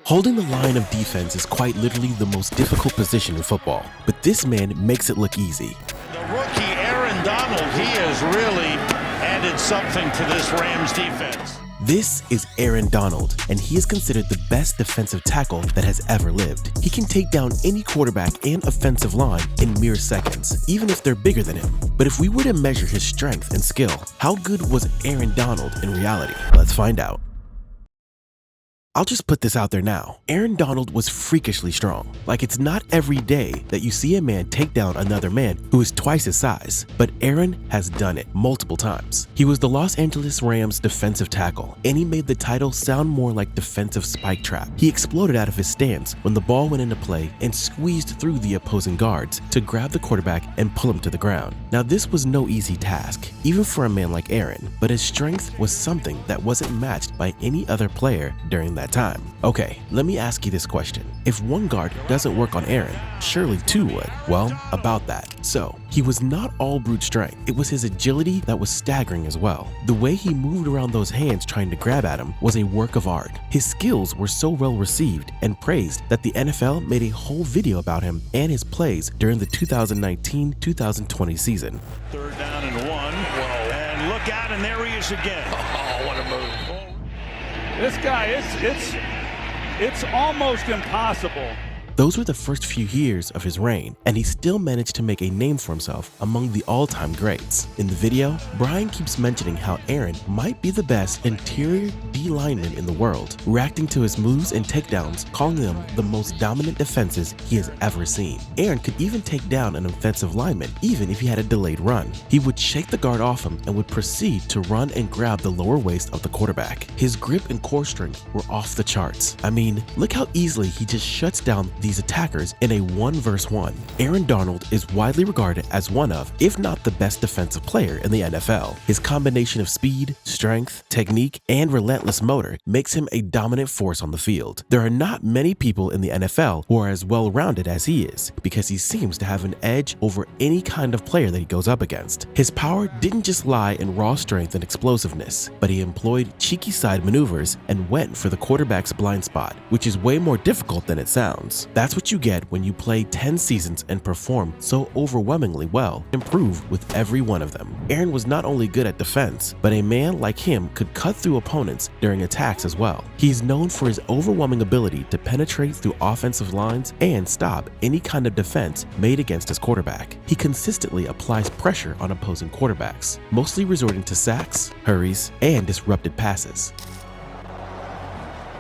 Holding the line of defense is quite literally the most difficult position in football, but this man makes it look easy. The rookie Aaron Donald, he has really added something to this Rams defense. This is Aaron Donald, and he is considered the best defensive tackle that has ever lived. He can take down any quarterback and offensive line in mere seconds, even if they're bigger than him. But if we were to measure his strength and skill, how good was Aaron Donald in reality? Let's find out. I'll just put this out there now. Aaron Donald was freakishly strong. Like, it's not every day that you see a man take down another man who is twice his size, but Aaron has done it multiple times. He was the Los Angeles Rams defensive tackle, and he made the title sound more like defensive spike trap. He exploded out of his stance when the ball went into play and squeezed through the opposing guards to grab the quarterback and pull him to the ground. Now, this was no easy task, even for a man like Aaron, but his strength was something that wasn't matched by any other player during that time. Okay, let me ask you this question. If one guard doesn't work on Aaron, surely two would. Well, about that. So, he was not all brute strength. It was his agility that was staggering as well. The way he moved around those hands trying to grab at him was a work of art. His skills were so well received and praised that the NFL made a whole video about him and his plays during the 2019-2020 season. Third down and one. Whoa. And look out, and there he is again. Oh, what a move. This guy, it's almost impossible. Those were the first few years of his reign, and he still managed to make a name for himself among the all-time greats. In the video, Brian keeps mentioning how Aaron might be the best interior D lineman in the world, reacting to his moves and takedowns, calling them the most dominant defenses he has ever seen. Aaron could even take down an offensive lineman, even if he had a delayed run. He would shake the guard off him and would proceed to run and grab the lower waist of the quarterback. His grip and core strength were off the charts. I mean, look how easily he just shuts down these attackers in a 1-versus-1. Aaron Donald is widely regarded as one of, if not the best defensive player in the NFL. His combination of speed, strength, technique, and relentless motor makes him a dominant force on the field. There are not many people in the NFL who are as well-rounded as he is, because he seems to have an edge over any kind of player that he goes up against. His power didn't just lie in raw strength and explosiveness, but he employed cheeky side maneuvers and went for the quarterback's blind spot, which is way more difficult than it sounds. That's what you get when you play 10 seasons and perform so overwhelmingly well, improve with every one of them. Aaron was not only good at defense, but a man like him could cut through opponents during attacks as well. He is known for his overwhelming ability to penetrate through offensive lines and stop any kind of defense made against his quarterback. He consistently applies pressure on opposing quarterbacks, mostly resorting to sacks, hurries, and disrupted passes.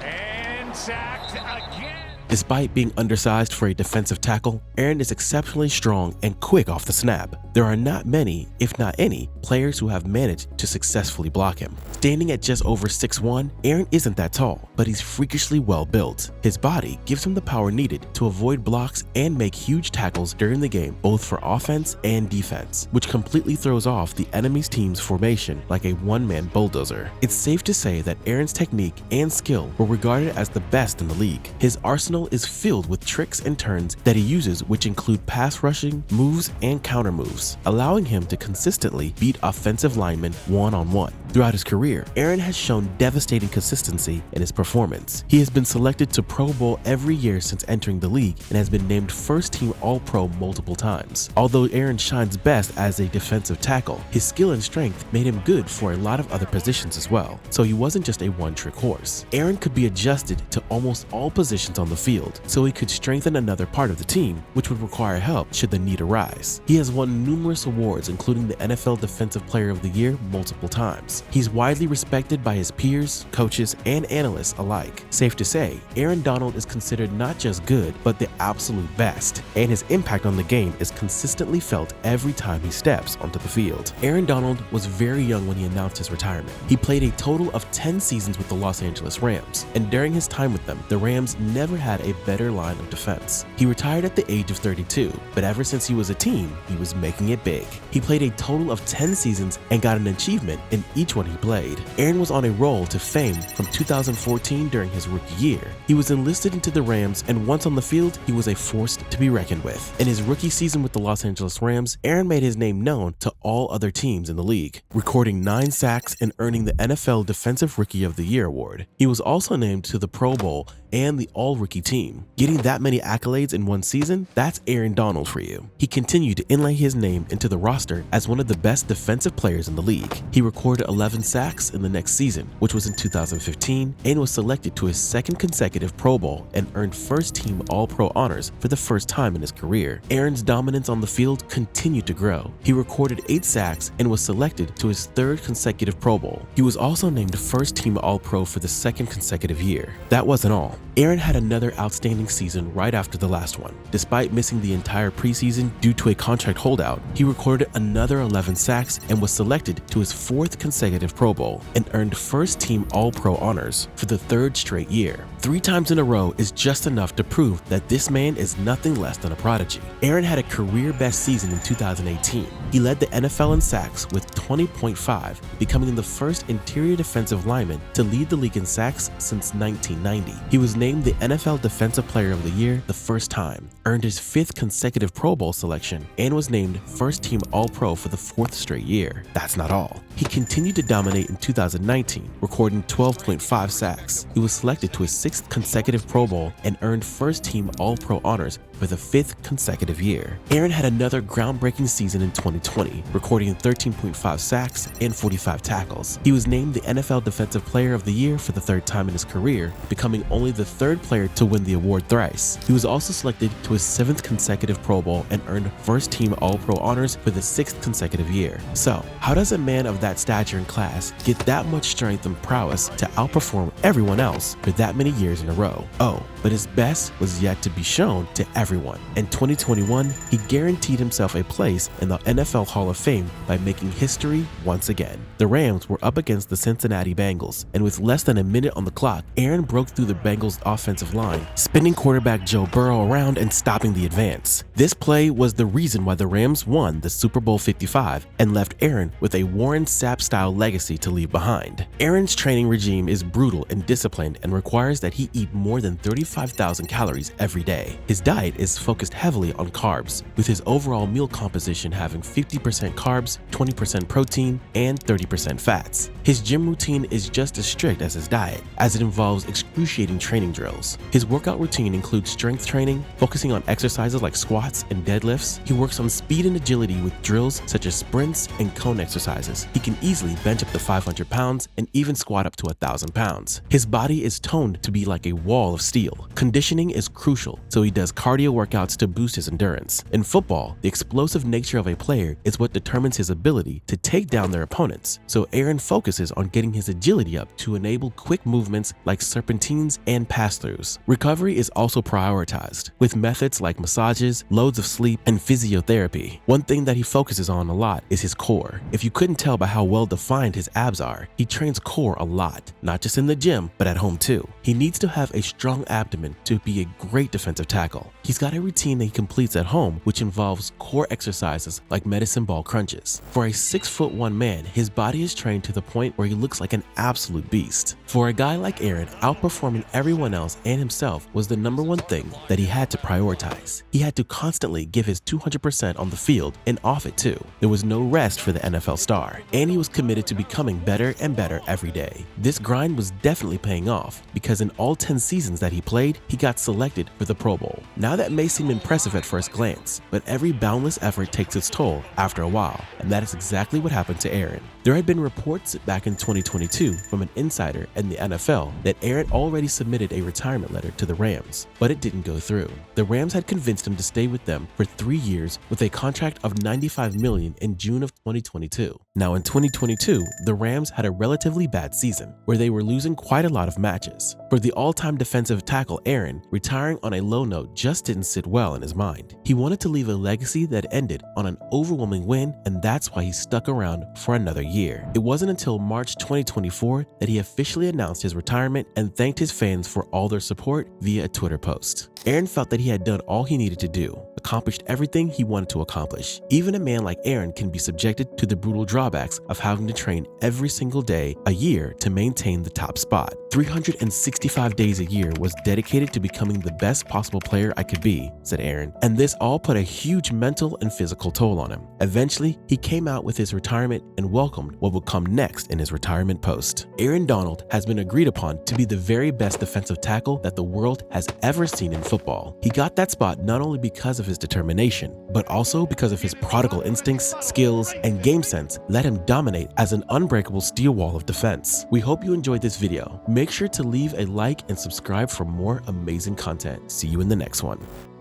And sacked again. Despite being undersized for a defensive tackle, Aaron is exceptionally strong and quick off the snap. There are not many, if not any, players who have managed to successfully block him. Standing at just over 6'1", Aaron isn't that tall, but he's freakishly well built. His body gives him the power needed to avoid blocks and make huge tackles during the game, both for offense and defense, which completely throws off the enemy's team's formation like a one-man bulldozer. It's safe to say that Aaron's technique and skill were regarded as the best in the league. His arsenal is filled with tricks and turns that he uses, which include pass rushing, moves, and counter moves, allowing him to consistently beat offensive linemen one-on-one. Throughout his career, Aaron has shown devastating consistency in his performance. He has been selected to Pro Bowl every year since entering the league and has been named first-team All-Pro multiple times. Although Aaron shines best as a defensive tackle, his skill and strength made him good for a lot of other positions as well, so he wasn't just a one-trick horse. Aaron could be adjusted to almost all positions on the field, so he could strengthen another part of the team, which would require help should the need arise. He has won numerous awards, including the NFL Defensive Player of the Year multiple times. He's widely respected by his peers, coaches, and analysts alike. Safe to say, Aaron Donald is considered not just good, but the absolute best, and his impact on the game is consistently felt every time he steps onto the field. Aaron Donald was very young when he announced his retirement. He played a total of 10 seasons with the Los Angeles Rams, and during his time with them, the Rams never had a better line of defense. He retired at the age of 32, but ever since he was a teen, he was making it big. He played a total of 10 seasons and got an achievement in each one he played. Aaron was on a roll to fame from 2014 during his rookie year. He was enlisted into the Rams, and once on the field, he was a force to be reckoned with. In his rookie season with the Los Angeles Rams, Aaron made his name known to all other teams in the league, recording 9 sacks and earning the NFL Defensive Rookie of the Year award. He was also named to the Pro Bowl and the All-Rookie team. Getting that many accolades in one season, that's Aaron Donald for you. He continued to inlay his name into the roster as one of the best defensive players in the league. He recorded 11 sacks in the next season, which was in 2015, and was selected to his second consecutive Pro Bowl and earned first-team All-Pro honors for the first time in his career. Aaron's dominance on the field continued to grow. He recorded 8 sacks and was selected to his third consecutive Pro Bowl. He was also named first-team All-Pro for the second consecutive year. That wasn't all. Aaron had another outstanding season right after the last one. Despite missing the entire preseason due to a contract holdout, he recorded another 11 sacks and was selected to his fourth consecutive Pro Bowl and earned first-team All-Pro honors for the third straight year. 3 times in a row is just enough to prove that this man is nothing less than a prodigy. Aaron had a career-best season in 2018. He led the NFL in sacks with 20.5, becoming the first interior defensive lineman to lead the league in sacks since 1990. He was named the NFL Defensive Player of the Year the first time, earned his 5th consecutive Pro Bowl selection, and was named first-team All-Pro for the 4th straight year. That's not all. He continued to dominate in 2019, recording 12.5 sacks. He was selected to his 6th consecutive Pro Bowl and earned first-team All-Pro honors for the 5th consecutive year. Aaron had another groundbreaking season in 2020, recording 13.5 sacks and 45 tackles. He was named the NFL Defensive Player of the Year for the 3rd time in his career, becoming only the 3rd player to win the award thrice. He was also selected to his 7th consecutive Pro Bowl and earned first-team All-Pro honors for the 6th consecutive year. So, how does a man of that stature and class get that much strength and prowess to outperform everyone else for that many years in a row? Oh, but his best was yet to be shown to everyone. In 2021, he guaranteed himself a place in the NFL Hall of Fame by making history once again. The Rams were up against the Cincinnati Bengals, and with less than a minute on the clock, Aaron broke through the Bengals' offensive line, spinning quarterback Joe Burrow around and stopping the advance. This play was the reason why the Rams won the Super Bowl 55 and left Aaron with a Warren Sapp-style legacy to leave behind. Aaron's training regime is brutal and disciplined and requires that he eat more than 35,000 calories every day. His diet is focused heavily on carbs, with his overall meal composition having 50% carbs, 20% protein, and 30% fats. His gym routine is just as strict as his diet, as it involves excruciating training drills. His workout routine includes strength training, focusing on exercises like squats and deadlifts. He works on speed and agility with drills such as sprints and cone exercises. He can easily bench up to 500 pounds and even squat up to 1,000 pounds. His body is toned to be like a wall of steel. Conditioning is crucial, so he does cardio workouts to boost his endurance. In football, the explosive nature of a player is what determines his ability to take down their opponents, so Aaron focuses on getting his agility up to enable quick movements like serpentines and pass-throughs. Recovery is also prioritized, with methods like massages, loads of sleep, and physiotherapy. One thing that he focuses on a lot is his core. If you couldn't tell by how well defined his abs are, he trains core a lot, not just in the gym, but at home too. He needs to have a strong abdomen to be a great defensive tackle. He's got a routine that he completes at home, which involves core exercises like medicine ball crunches. For a 6'1" man, his body is trained to the point where he looks like an absolute beast. For a guy like Aaron, outperforming everyone else and himself was the #1 thing that he had to prioritize. He had to constantly give his 200% on the field and off it too. There was no rest for the NFL star, and he was committed to becoming better and better every day. This grind was definitely paying off, because in all 10 seasons that he played, he got selected for the Pro Bowl. Now that may seem impressive at first glance, but every boundless effort takes its toll after a while, and that is exactly what happened to Aaron. There had been reports back in 2022 from an insider in the NFL that Aaron already submitted a retirement letter to the Rams, but it didn't go through. The Rams had convinced him to stay with them for 3 years with a contract of $95 million in June of 2022. Now in 2022, the Rams had a relatively bad season, where they were losing quite a lot of matches. For the all-time defensive tackle Aaron, retiring on a low note just didn't sit well in his mind. He wanted to leave a legacy that ended on an overwhelming win, and that's why he stuck around for another year. It wasn't until March 2024 that he officially announced his retirement and thanked his fans for all their support via a Twitter post. Aaron felt that he had done all he needed to do, but accomplished everything he wanted to accomplish. Even a man like Aaron can be subjected to the brutal drawbacks of having to train every single day a year to maintain the top spot. 365 days a year was dedicated to becoming the best possible player I could be, said Aaron, and this all put a huge mental and physical toll on him. Eventually, he came out with his retirement and welcomed what would come next in his retirement post. Aaron Donald has been agreed upon to be the very best defensive tackle that the world has ever seen in football. He got that spot not only because of his determination, but also because of his prodigal instincts, skills, and game sense let him dominate as an unbreakable steel wall of defense. We hope you enjoyed this video. Make sure to leave a like and subscribe for more amazing content. See you in the next one.